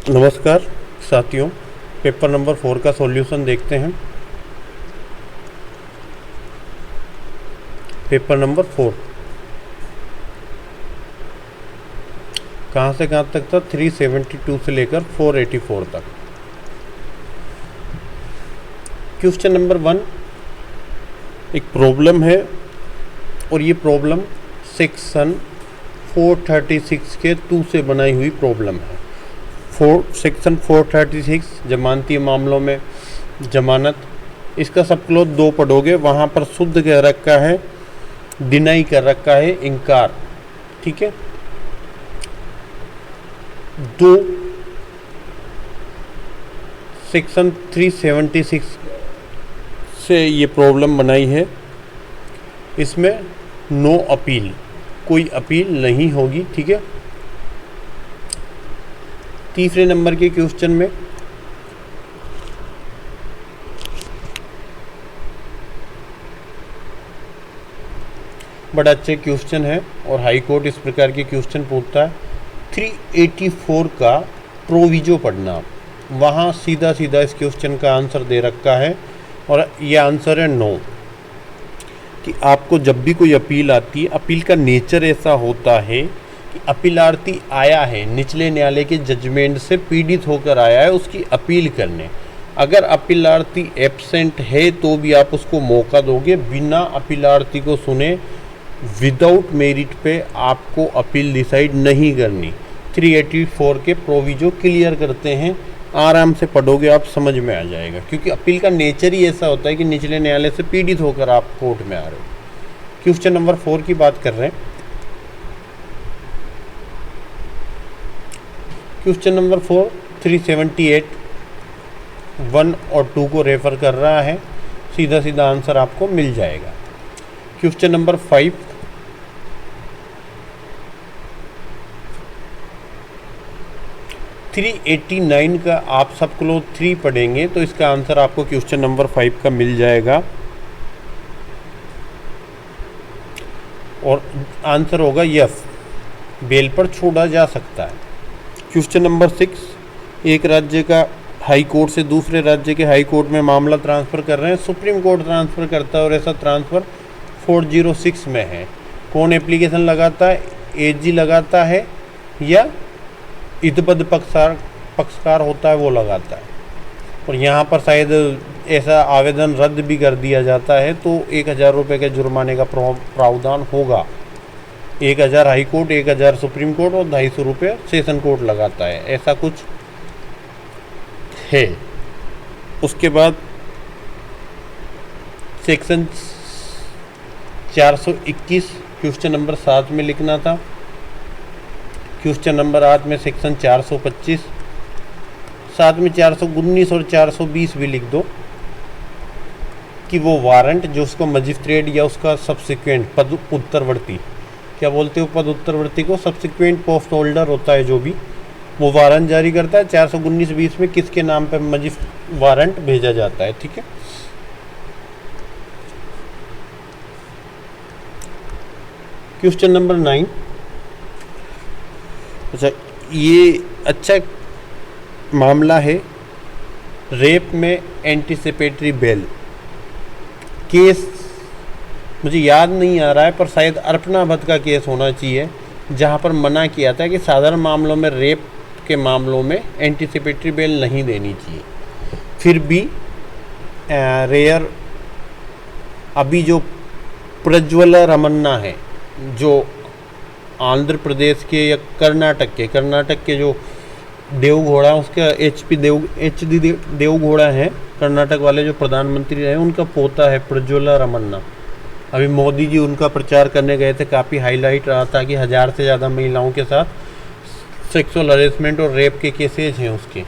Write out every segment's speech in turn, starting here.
नमस्कार साथियों, paper number 4 का सॉल्यूशन देखते हैं। पेपर नंबर 4 कहाँ से कहाँ तक था? 372 से लेकर 484 तक। क्वेश्चन नंबर 1 एक प्रॉब्लम है और ये प्रॉब्लम सेक्शन 436 के 2 से बनाई हुई प्रॉब्लम है। सेक्शन 436 जमानती मामलों में जमानत, इसका सब क्लोज 2 पढ़ोगे, वहाँ पर शुद्ध कह रखा है, डिनाई कर रखा है, इनकार। ठीक है, 2 सेक्शन 376 से ये प्रॉब्लम बनाई है। इसमें नो अपील, कोई अपील नहीं होगी। ठीक है, तीसरे नंबर के क्वेश्चन में बड़ा अच्छे क्वेश्चन है और हाई कोर्ट इस प्रकार के क्वेश्चन पूछता है। 384 का प्रोविजो पढ़ना, वहाँ सीधा सीधा इस क्वेश्चन का आंसर दे रखा है और ये आंसर है नो। कि आपको जब भी कोई अपील आती है, अपील का नेचर ऐसा होता है कि अपीलार्थी आया है, निचले न्यायालय के जजमेंट से पीड़ित होकर आया है उसकी अपील करने। अगर अपीलार्थी एब्सेंट है तो भी आप उसको मौका दोगे, बिना अपीलार्थी को सुने विदाउट मेरिट पे आपको अपील डिसाइड नहीं करनी। 384 के प्रोविजो क्लियर करते हैं, आराम से पढ़ोगे आप समझ में आ जाएगा, क्योंकि अपील का नेचर ही ऐसा होता है कि निचले न्यायालय से पीड़ित होकर आप कोर्ट में आ रहे हो। क्वेश्चन नंबर 4 की बात कर रहे हैं। क्वेश्चन नंबर 4 378 1 और 2 को रेफर कर रहा है, सीधा सीधा आंसर आपको मिल जाएगा। क्वेश्चन नंबर 5 389 का आप सब क्लोज 3 पढ़ेंगे तो इसका आंसर आपको क्वेश्चन नंबर 5 का मिल जाएगा और आंसर होगा यस, बेल पर छोड़ा जा सकता है। क्वेश्चन नंबर 6 एक राज्य का हाई कोर्ट से दूसरे राज्य के हाई कोर्ट में मामला ट्रांसफ़र कर रहे हैं, सुप्रीम कोर्ट ट्रांसफ़र करता है और ऐसा ट्रांसफ़र 406 में है। कौन एप्लीकेशन लगाता है? एजी लगाता है या इतबद्ध पक्षकार होता है वो लगाता है। और यहाँ पर शायद ऐसा आवेदन रद्द भी कर दिया जाता है तो 1000 रुपये के जुर्माने का प्रावधान होगा। 1000 हाई कोर्ट, 1000 सुप्रीम कोर्ट और 250 रुपये सेशन कोर्ट लगाता है, ऐसा कुछ है। उसके बाद सेक्शन 421 क्वेश्चन नंबर 7 में लिखना था। क्वेश्चन नंबर 8 में सेक्शन 425, साथ में 419 और 420 भी लिख दो कि वो वारंट जो उसको मजिस्ट्रेट या उसका सब्सिक्वेंट पद उत्तरवर्ती, क्या बोलते हो पद उत्तरवर्ती को, सब्सिक्वेंट पोस्ट होल्डर होता है जो भी, वो वारंट जारी करता है। 419-20 में किसके नाम पर वारंट भेजा जाता है। ठीक है, क्वेश्चन नंबर 9। अच्छा, ये अच्छा मामला है, रेप में एंटीसिपेटरी बेल केस, मुझे याद नहीं आ रहा है पर शायद अर्पणा भट्ट का केस होना चाहिए, जहाँ पर मना किया था कि साधारण मामलों में, रेप के मामलों में एंटीसिपेटरी बेल नहीं देनी चाहिए। फिर भी रेयर अभी जो प्रज्वला रमन्ना है, जो आंध्र प्रदेश के या कर्नाटक के जो देवगौड़ा, उसका एच.डी. देवगौड़ा है, कर्नाटक वाले जो प्रधानमंत्री रहे, उनका पोता है प्रज्वला रमन्ना। अभी मोदी जी उनका प्रचार करने गए थे, काफ़ी हाईलाइट रहा था कि 1000 से ज़्यादा महिलाओं के साथ सेक्सुअल हरेसमेंट और रेप के केसेज हैं उसके।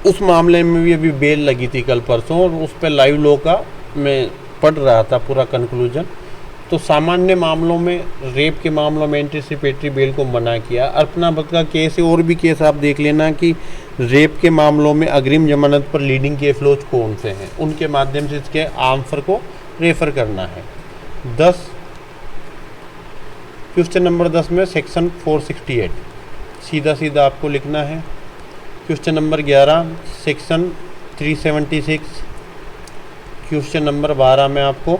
उस मामले में भी अभी बेल लगी थी कल परसों और उस पर लाइव लॉ का मैं पढ़ रहा था पूरा कंक्लूजन। तो सामान्य मामलों में, रेप के मामलों में एंटीसिपेटरी बेल को मना किया। अर्पणा भट्ट का केस है, और भी केस आप देख लेना कि रेप के मामलों में अग्रिम जमानत पर लीडिंग केस लॉज कौन से हैं, उनके माध्यम से इसके आंसर को रेफर करना है। 10 क्वेश्चन नंबर 10 में सेक्शन 468 सीधा सीधा आपको लिखना है। Question number 11 section 376। Question number 12 में आपको,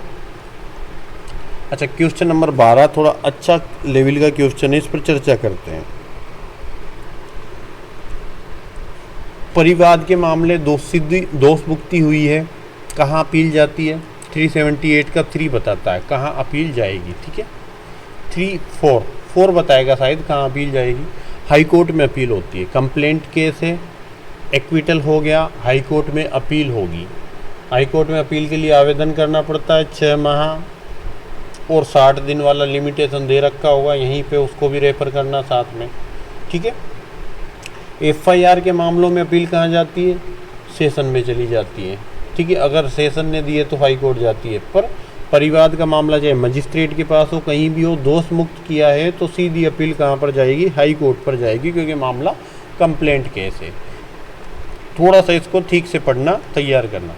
अच्छा क्वेश्चन नंबर 12 थोड़ा अच्छा लेवल का क्वेश्चन है, इस पर चर्चा करते हैं। परिवाद के मामले दोष मुक्ति हुई है, कहाँ अपील जाती है? 378 का 3 बताता है कहाँ अपील जाएगी, ठीक है। 4 बताएगा शायद कहाँ अपील जाएगी। हाई कोर्ट में अपील होती है। कंप्लेंट केस है, एक्विटल हो गया, हाई कोर्ट में अपील होगी। हाई कोर्ट में अपील के लिए आवेदन करना पड़ता है, 6 माह और 60 दिन वाला लिमिटेशन दे रखा होगा, यहीं पे उसको भी रेफर करना साथ में, ठीक है। FIR के मामलों में अपील कहाँ जाती है? सेशन में चली जाती है, ठीक है। अगर सेशन ने दिए तो हाई कोर्ट जाती है। पर परिवाद का मामला चाहे मजिस्ट्रेट के पास हो, कहीं भी हो, दोष मुक्त किया है तो सीधी अपील कहाँ पर जाएगी? हाई कोर्ट पर जाएगी, क्योंकि मामला कंप्लेंट केस है। थोड़ा सा इसको ठीक से पढ़ना, तैयार करना।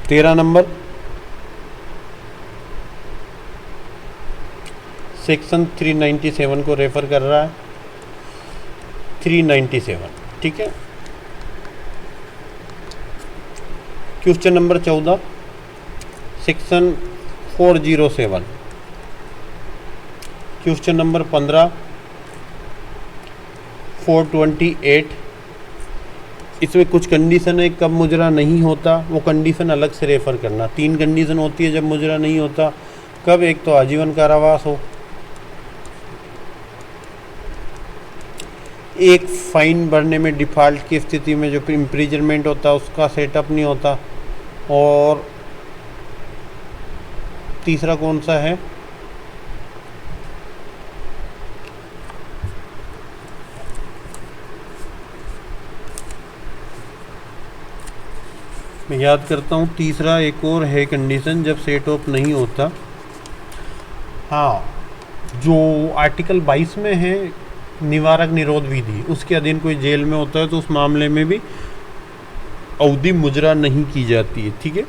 13 नंबर सेक्शन 397 को रेफर कर रहा है, 397, ठीक है। Question number 14 section 407। Question number 15 428। इसमें कुछ कंडीशन है, कब मुजरा नहीं होता वो कंडीशन अलग से रेफर करना। 3 कंडीशन होती है जब मुजरा नहीं होता। कब? एक तो आजीवन कारावास हो, एक फाइन भरने में डिफ़ॉल्ट की स्थिति में जो इम्प्रिजनमेंट होता है उसका सेटअप नहीं होता, और तीसरा कौन सा है? मैं याद करता हूँ, तीसरा एक और है कंडीशन जब सेट ऑफ नहीं होता। हाँ, जो आर्टिकल 22 में है निवारक निरोध विधि, उसके अधीन कोई जेल में होता है तो उस मामले में भी अवधि मुजरा नहीं की जाती है, ठीक है।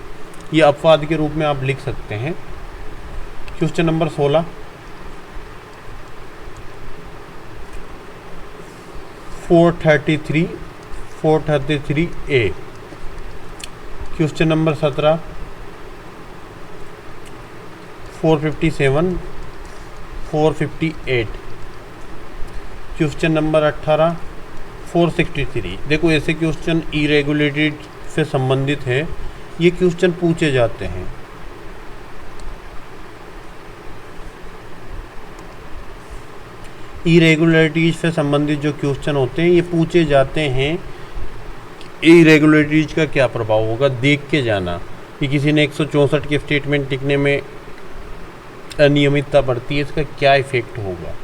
ये अपवाद के रूप में आप लिख सकते हैं। Question number 16 433A। Question number 17 457 458। Question number 18 463। देखो ऐसे क्वेश्चन इरेगुलेटेड से संबंधित है, ये क्वेश्चन पूछे जाते हैं। इरेगुलरिटीज से संबंधित जो क्वेश्चन होते हैं ये पूछे जाते हैं। इरेगुलरिटीज का क्या प्रभाव होगा देख के जाना कि किसी ने 164 के स्टेटमेंट लिखने में अनियमितता बढ़ती है, इसका क्या इफेक्ट होगा।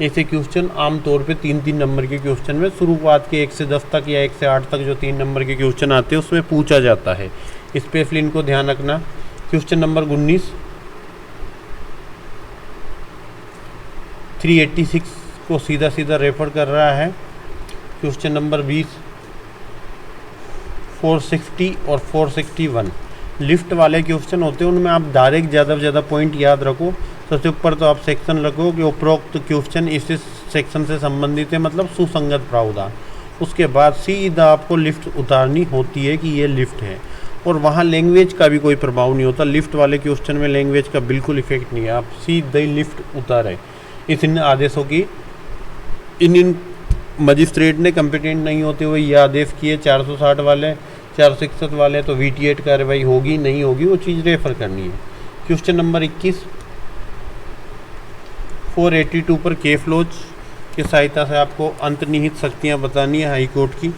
ऐसे क्वेश्चन आमतौर पे 3-3 नंबर के क्वेश्चन में शुरुआत के 1 से 10 तक या 1 से 8 तक जो 3 नंबर के क्वेश्चन आते हैं उसमें पूछा जाता है, स्पेशली इनको ध्यान रखना। क्वेश्चन नंबर 19 386 को सीधा सीधा रेफर कर रहा है। क्वेश्चन नंबर 20 460 और 461 लिफ्ट वाले क्वेश्चन होते हैं, उनमें आप डायरेक्ट ज़्यादा से ज़्यादा पॉइंट याद रखो। सबसे ऊपर तो आप सेक्शन रखो कि उपरोक्त क्वेश्चन इस सेक्शन से संबंधित है, मतलब सुसंगत प्रावधान। उसके बाद सीधा आपको लिफ्ट उतारनी होती है कि ये लिफ्ट है, और वहाँ लैंग्वेज का भी कोई प्रभाव नहीं होता। लिफ्ट वाले क्वेश्चन में लैंग्वेज का बिल्कुल इफेक्ट नहीं है, आप सीधे ही लिफ्ट उतारे। इन आदेशों की इन मजिस्ट्रेट ने कम्पिटेंट नहीं होते हुए ये आदेश किए 460 वाले 461 वाले, तो VT8 कार्रवाई होगी नहीं होगी वो चीज़ रेफर करनी है। क्वेश्चन नंबर 21 482 पर केफ लॉज की सहायता से आपको अंतर्निहित शक्तियाँ बतानी है हाई कोर्ट की।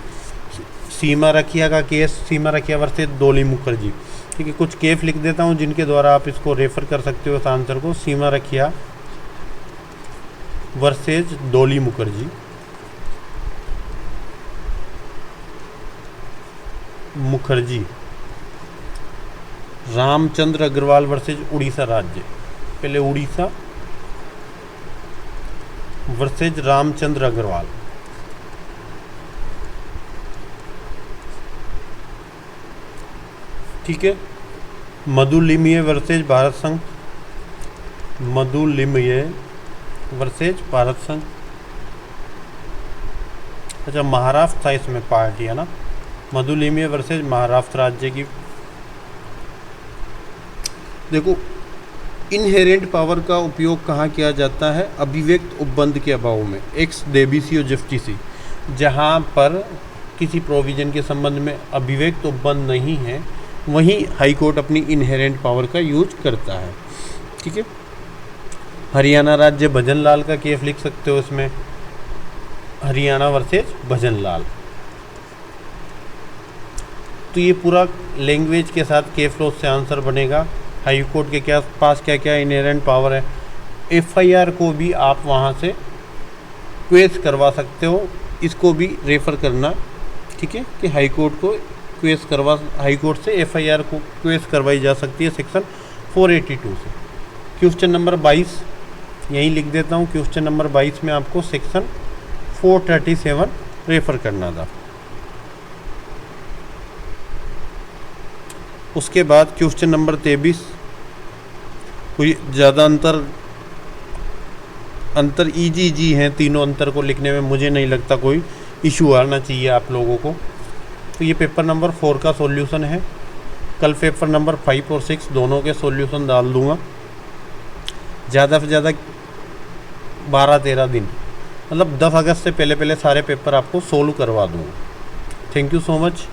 सीमा रखिया का केस, सीमा रखिया वर्सेस डॉली मुखर्जी, ठीक है। कुछ केफ लिख देता हूँ जिनके द्वारा आप इसको रेफर कर सकते हो इस आंसर को। सीमा रखिया वर्सेज डॉली मुखर्जी, रामचंद्र अग्रवाल वर्सेज उड़ीसा राज्य। पहले उड़ीसा वर्सेज रामचंद्र अग्रवाल, ठीक है। मधुलिमये वर्सेज भारत संघ, मधुलिमये वर्सेज भारत संघ। अच्छा, महाराष्ट्र था इसमें पार्टी, है ना, मधुलिमिया वर्सेज महाराष्ट्र राज्य की। देखो, इनहेरेंट पावर का उपयोग कहाँ किया जाता है? अभिव्यक्त उपबंध के अभाव में, एक्स डेबिसियो जस्टिसी, जहाँ पर किसी प्रोविजन के संबंध में अभिव्यक्त उपबंध नहीं है, वहीं हाई कोर्ट अपनी इनहेरेंट पावर का यूज करता है। ठीक है। हरियाणा राज्य भजनलाल का केस लिख सकते हो इसमें, हरियाणा वर्सेज भजनलाल। तो ये पूरा लैंग्वेज के साथ केस लॉ से आंसर बनेगा। हाई कोर्ट के क्या पास क्या क्या इनहेरेंट पावर है। एफआईआर को भी आप वहाँ से क्वेश करवा सकते हो, इसको भी रेफर करना। ठीक है, कि हाई कोर्ट से एफआईआर को क्वेश करवाई जा सकती है सेक्शन 482 से। क्वेश्चन नंबर 22 यहीं लिख देता हूँ। क्वेश्चन नंबर 22 में आपको सेक्शन 437 रेफर करना था। उसके बाद क्वेश्चन नंबर 23, कोई ज़्यादा अंतर इजी हैं तीनों, अंतर को लिखने में मुझे नहीं लगता कोई इशू आना चाहिए आप लोगों को। तो ये पेपर नंबर 4 का सॉल्यूशन है। कल पेपर नंबर 5 और 6 दोनों के सॉल्यूशन डाल दूंगा। ज़्यादा से ज़्यादा 12-13 दिन, मतलब 10 अगस्त से पहले सारे पेपर आपको सोल्व करवा दूँगा। Thank you so much.